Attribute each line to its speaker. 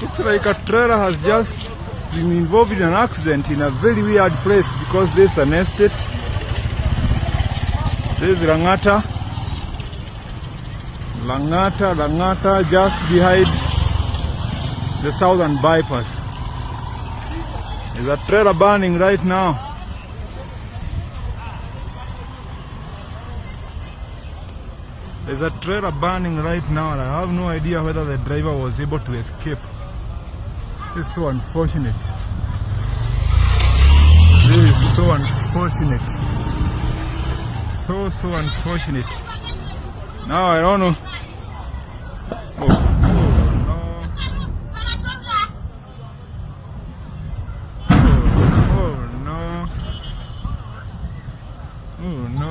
Speaker 1: Looks like a trailer has just been involved in an accident in a very weird place because there's an estate. There's Langata, just behind the Southern Bypass. There's a trailer burning right now. There's a trailer burning right now, and I have no idea whether the driver was able to escape. This is so unfortunate. This is so unfortunate. So unfortunate. Now I don't know. Oh no. Oh no.